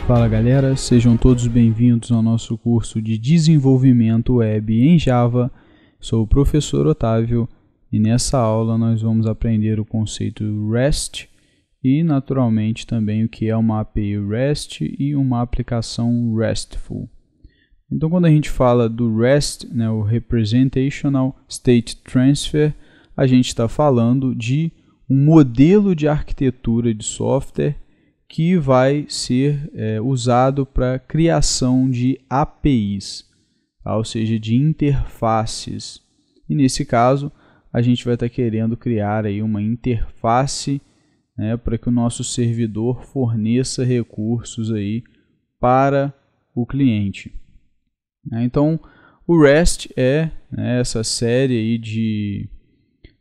Fala galera, sejam todos bem-vindos ao nosso curso de Desenvolvimento Web em Java. Sou o professor Otávio e nessa aula nós vamos aprender o conceito REST e naturalmente também o que é uma API REST e uma aplicação RESTful. Então quando a gente fala do REST, o Representational State Transfer, a gente está falando de um modelo de arquitetura de software que vai ser usado para criação de APIs, ou seja, de interfaces. E nesse caso, a gente vai estar querendo criar aí uma interface para que o nosso servidor forneça recursos aí para o cliente. Então, o REST é essa série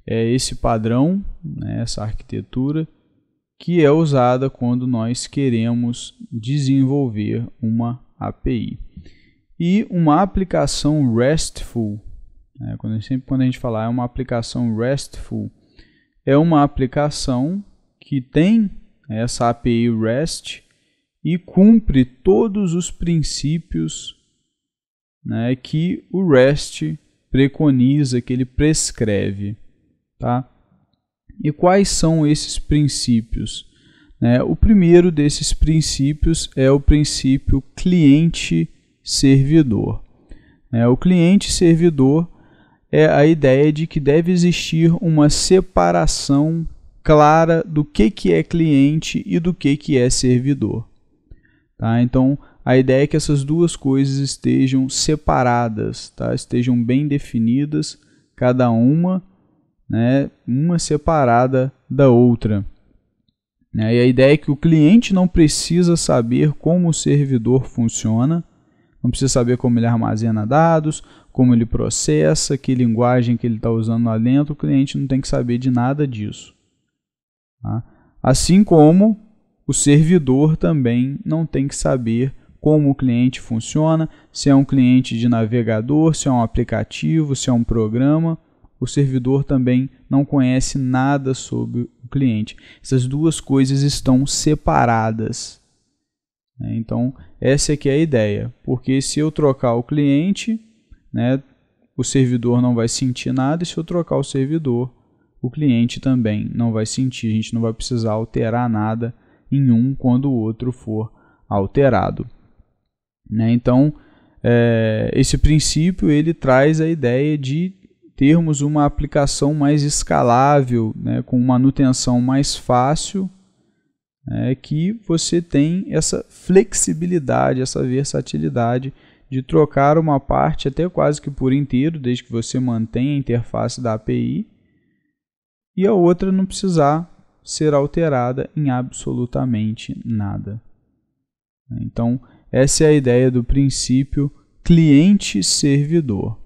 aí esse padrão, essa arquitetura, que é usada quando nós queremos desenvolver uma API. E uma aplicação RESTful, quando a gente falar uma aplicação RESTful, é uma aplicação que tem essa API REST e cumpre todos os princípios que o REST preconiza, que ele prescreve. Tá? E quais são esses princípios? O primeiro desses princípios é o princípio cliente-servidor. O cliente-servidor é a ideia de que deve existir uma separação clara do que é cliente e do que é servidor. Tá? Então, a ideia é que essas duas coisas estejam separadas, tá? Estejam bem definidas, cada uma separada da outra. E a ideia é que o cliente não precisa saber como o servidor funciona, não precisa saber como ele armazena dados, como ele processa, que linguagem que ele está usando lá dentro, o cliente não tem que saber de nada disso. Tá? Assim como o servidor também não tem que saber como o cliente funciona, se é um cliente de navegador, se é um aplicativo, se é um programa. O servidor também não conhece nada sobre o cliente. Essas duas coisas estão separadas. Então, essa aqui é a ideia. Porque se eu trocar o cliente, o servidor não vai sentir nada. E se eu trocar o servidor, o cliente também não vai sentir. A gente não vai precisar alterar nada em um quando o outro for alterado. Então, esse princípio ele traz a ideia de termos uma aplicação mais escalável, com manutenção mais fácil, que você tem essa flexibilidade, essa versatilidade de trocar uma parte até quase que por inteiro, desde que você mantenha a interface da API, e a outra não precisar ser alterada em absolutamente nada. Então, essa é a ideia do princípio cliente-servidor.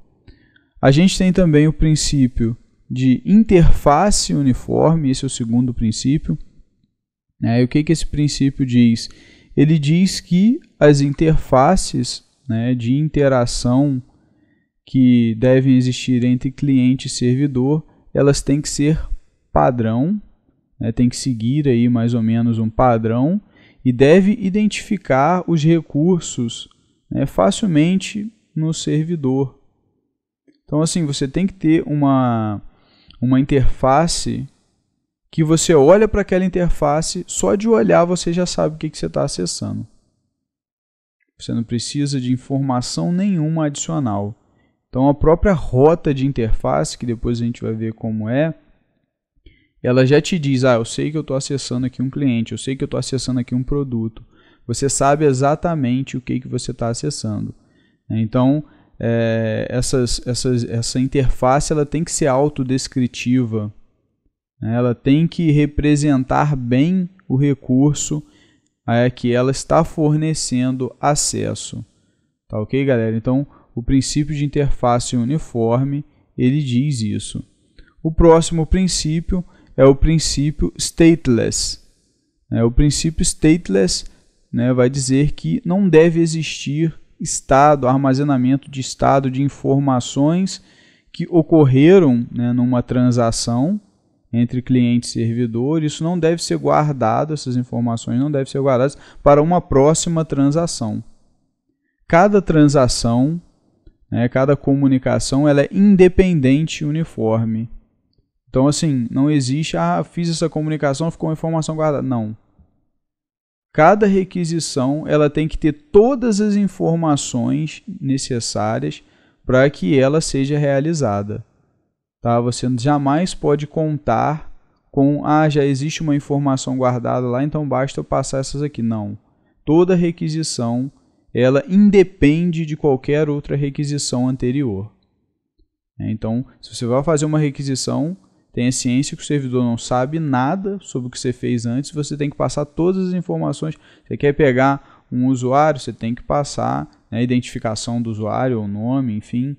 A gente tem também o princípio de interface uniforme, esse é o segundo princípio. E o que esse princípio diz? Ele diz que as interfaces de interação que devem existir entre cliente e servidor, elas têm que ser padrão, tem que seguir aí mais ou menos um padrão e deve identificar os recursos facilmente no servidor. Então, assim, você tem que ter uma interface que você olha para aquela interface, só de olhar você já sabe o que você está acessando. Você não precisa de informação nenhuma adicional. Então, a própria rota de interface, que depois a gente vai ver como ela já te diz, eu sei que eu estou acessando aqui um cliente, eu sei que eu estou acessando aqui um produto. Você sabe exatamente o que você está acessando. Então, essa interface ela tem que ser autodescritiva, ela tem que representar bem o recurso que ela está fornecendo acesso. Tá ok, galera? Então, o princípio de interface uniforme, ele diz isso. O próximo princípio é o princípio stateless. O princípio stateless vai dizer que não deve existir armazenamento de estado de informações que ocorreram numa transação entre cliente e servidor, isso não deve ser guardado, essas informações não devem ser guardadas para uma próxima transação. Cada transação, cada comunicação, ela é independente e uniforme. Então, assim, não existe, fiz essa comunicação, ficou uma informação guardada. Não. Cada requisição, ela tem que ter todas as informações necessárias para que ela seja realizada. Tá? Você jamais pode contar com, já existe uma informação guardada lá, então basta eu passar essas aqui. Não. Toda requisição, ela independe de qualquer outra requisição anterior. Então, se você vai fazer uma requisição, tenha ciência que o servidor não sabe nada sobre o que você fez antes, você tem que passar todas as informações. Você quer pegar um usuário, você tem que passar a identificação do usuário, o nome, enfim.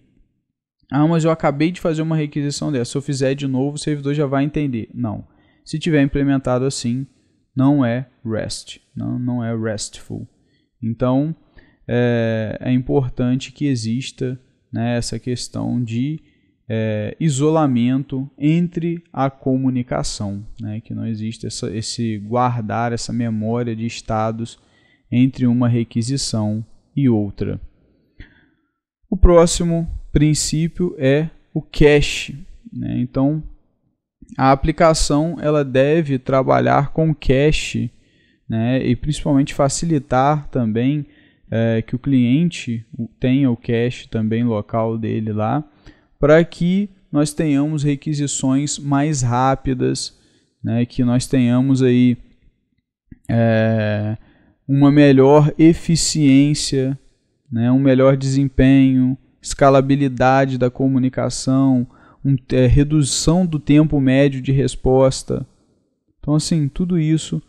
Mas eu acabei de fazer uma requisição dessa, se eu fizer de novo, o servidor já vai entender. Não. Se tiver implementado assim, não é REST, não é RESTful. Então, é importante que exista, essa questão de isolamento entre a comunicação, que não existe esse guardar, essa memória de estados entre uma requisição e outra. O próximo princípio é o cache. Então, a aplicação ela deve trabalhar com cache, e principalmente facilitar também que o cliente tenha o cache também local dele lá, para que nós tenhamos requisições mais rápidas, que nós tenhamos aí uma melhor eficiência, um melhor desempenho, escalabilidade da comunicação, redução do tempo médio de resposta. Então, assim, tudo isso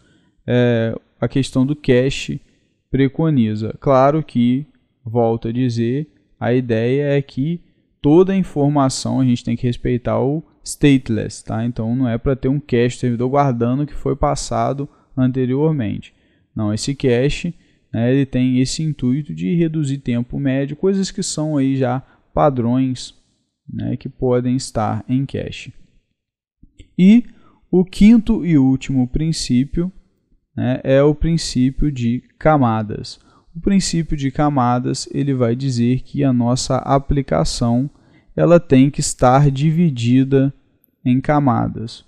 a questão do cache preconiza. Claro que, volto a dizer, a ideia é que toda a informação a gente tem que respeitar o stateless, tá? Então não é para ter um cache do servidor guardando o que foi passado anteriormente. Não, esse cache, ele tem esse intuito de reduzir tempo médio, coisas que são aí já padrões, que podem estar em cache. E o quinto e último princípio é o princípio de camadas. O princípio de camadas ele vai dizer que a nossa aplicação ela tem que estar dividida em camadas.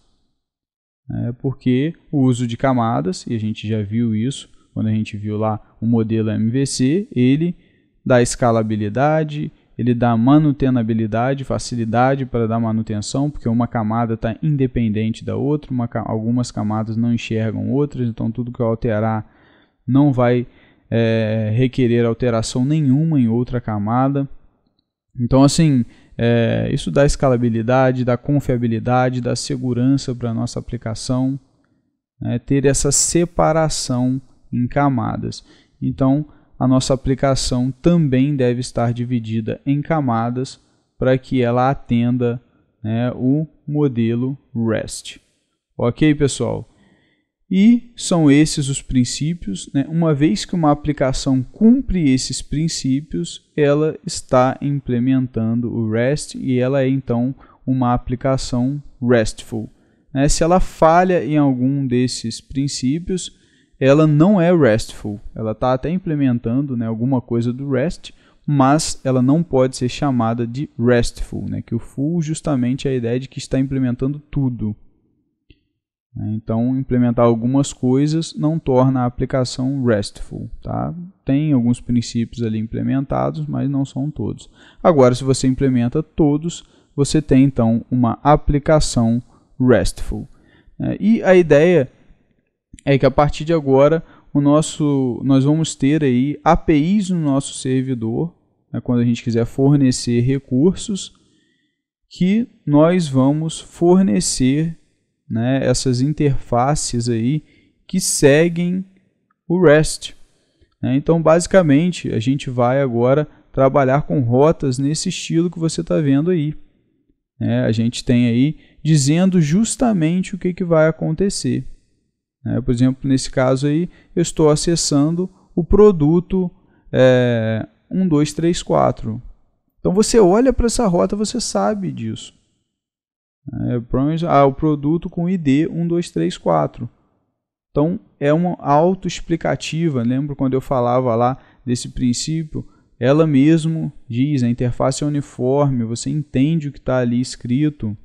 Porque o uso de camadas, e a gente já viu isso quando a gente viu lá o modelo MVC, ele dá escalabilidade, ele dá manutenabilidade, facilidade para dar manutenção, porque uma camada está independente da outra, algumas camadas não enxergam outras, então tudo que eu alterar não vai requerer alteração nenhuma em outra camada. Então, assim, isso dá escalabilidade, dá confiabilidade, dá segurança para a nossa aplicação, ter essa separação em camadas. Então, a nossa aplicação também deve estar dividida em camadas para que ela atenda o modelo REST. Ok, pessoal? E são esses os princípios. Uma vez que uma aplicação cumpre esses princípios, ela está implementando o REST e ela é então uma aplicação RESTful. Se ela falha em algum desses princípios, ela não é RESTful. Ela está até implementando alguma coisa do REST, mas ela não pode ser chamada de RESTful, que o full justamente é a ideia de que está implementando tudo. Então, implementar algumas coisas não torna a aplicação RESTful. Tá? Tem alguns princípios ali implementados, mas não são todos. Agora, se você implementa todos, você tem então uma aplicação RESTful. E a ideia é que a partir de agora nós vamos ter aí APIs no nosso servidor, quando a gente quiser fornecer recursos, que nós vamos fornecer essas interfaces aí que seguem o REST. Então, basicamente, a gente vai agora trabalhar com rotas nesse estilo que você está vendo aí. A gente tem aí dizendo justamente o que vai acontecer. Por exemplo, nesse caso aí, eu estou acessando o produto 1234. Então, você olha para essa rota, você sabe disso. O produto com ID 1234. Então, é uma autoexplicativa. Lembra quando eu falava lá desse princípio? Ela mesmo diz, a interface é uniforme, você entende o que está ali escrito.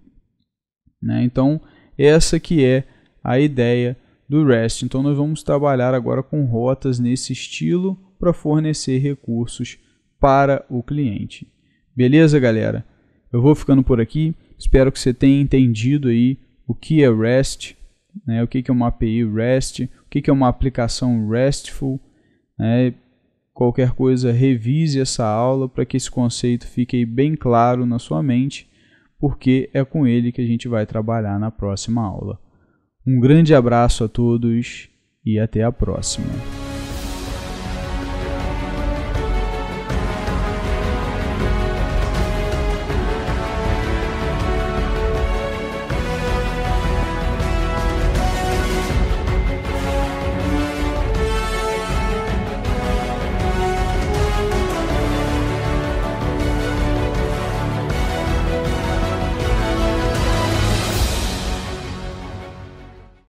Então, essa que é a ideia do REST. Então, nós vamos trabalhar agora com rotas nesse estilo para fornecer recursos para o cliente. Beleza, galera? Eu vou ficando por aqui. Espero que você tenha entendido aí o que é REST, o que é uma API REST, o que é uma aplicação RESTful. Qualquer coisa, revise essa aula para que esse conceito fique bem claro na sua mente, porque é com ele que a gente vai trabalhar na próxima aula. Um grande abraço a todos e até a próxima.